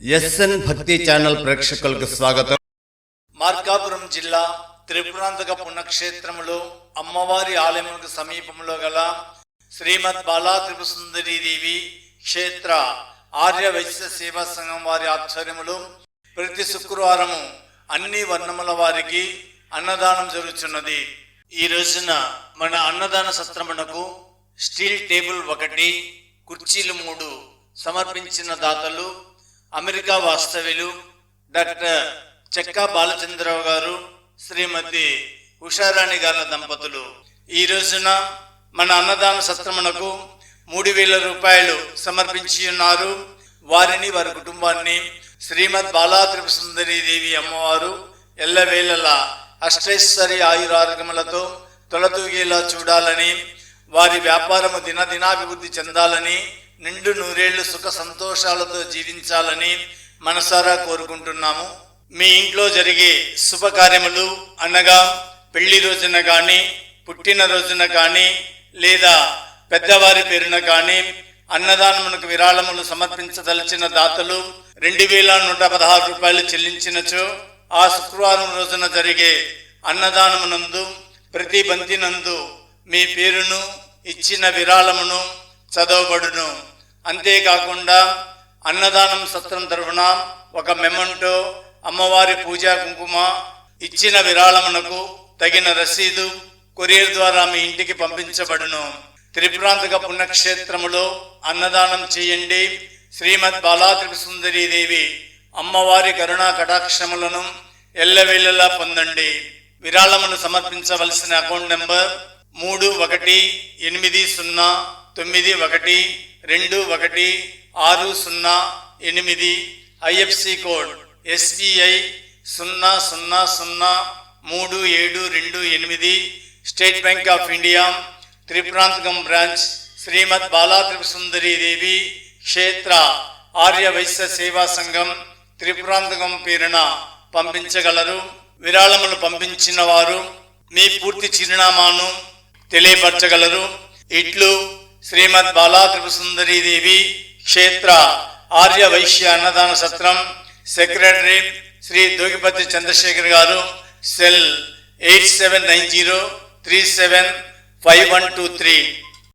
SN భక్తి channel ప్రేక్షకులకు స్వాగతం. మార్కాపురం జిల్లా త్రిపురాంతక పుణ్యక్షేత్రములో అమ్మవారి ఆలయములకు సమీపంలో గల శ్రీమద్ బాలా త్రిపురసుందరీదేవి క్షేత్ర ఆర్య వైశ్య సేవా సంఘం వారి ఆధ్వర్యములో ప్రతి శుక్రవారము అన్ని వర్ణముల వారికి అన్నదానం జరుగుతున్నది. ఈ రోజున మన అన్నదాన సత్రమునకు స్టీల్ టేబుల్ 1, కుర్చీలు 3 సమర్పించిన దాతలు అమెరికా వాస్తవ్యులు డాక్టర్ చెక్కా బాలచంద్రరావు గారు, శ్రీమతి ఉషారాణి గారి దంపతులు. ఈ రోజున మన అన్నదాన సత్రమునకు 3,000 రూపాయలు సమర్పించి ఉన్నారు. వారిని వారి కుటుంబాన్ని శ్రీమద్ బాలా త్రిపురసుందరీదేవి అమ్మవారు ఎల్లవేళలా అష్టైశ్వర్య ఆయురారోగ్యములతో తొలతూగేలా చూడాలని, వారి వ్యాపారము దినదినాభివృద్ధి చెందాలని, నిండు నూరేళ్లు సుఖ సంతోషాలతో జీవించాలని మనసారా కోరుకుంటున్నాము. మీ ఇంట్లో జరిగే శుభకార్యములు అనగా పెళ్లి రోజున కానీ, పుట్టిన రోజున కానీ, లేదా పెద్దవారి పేరున కానీ అన్నదానమునకు విరాళములు సమర్పించదలిచిన దాతలు 2,116 రూపాయలు చెల్లించినచో ఆ శుక్రవారం రోజున జరిగే అన్నదానమునందు ప్రతి బంతినందు మీ పేరును, ఇచ్చిన విరాళమును చదవబడును. అంతేకాకుండా అన్నదానం సత్రం తరఫున ఒక మెమంటో, అమ్మవారి పూజా కుంకుమ, ఇచ్చిన విరాళమునకు తగిన రసీదు కొరియర్ ద్వారా మీ ఇంటికి పంపించబడును. త్రిపురాంతక పుణ్యక్షేత్రములో అన్నదానం చేయండి. శ్రీమద్ బాలా త్రిపురసుందరీదేవి అమ్మవారి కరుణా కటాక్షములను ఎల్లవేళలా పొందండి. విరాళమును సమర్పించవలసిన account number 318091216008, IFSC code SBI 00037228, State Bank of India Tripurantakam branch Shrimad Bala Tripurasundaridevi క్షేత్ర ఆర్య వైశ్య సేవా సంఘం త్రిపురాంతకం పేరున పంపించగలరు. విరాళములు పంపించిన వారు మీ పూర్తి చిరునామాను తెలియపరచగలరు. ఇట్లు శ్రీమద్ బాలా త్రిపురసుందరీదేవి క్షేత్ర ఆర్య వైశ్య అన్నదాన సత్రం సెక్రటరీ శ్రీ దోగిపతి చంద్రశేఖర్ గారు. సెల్ 8790375123.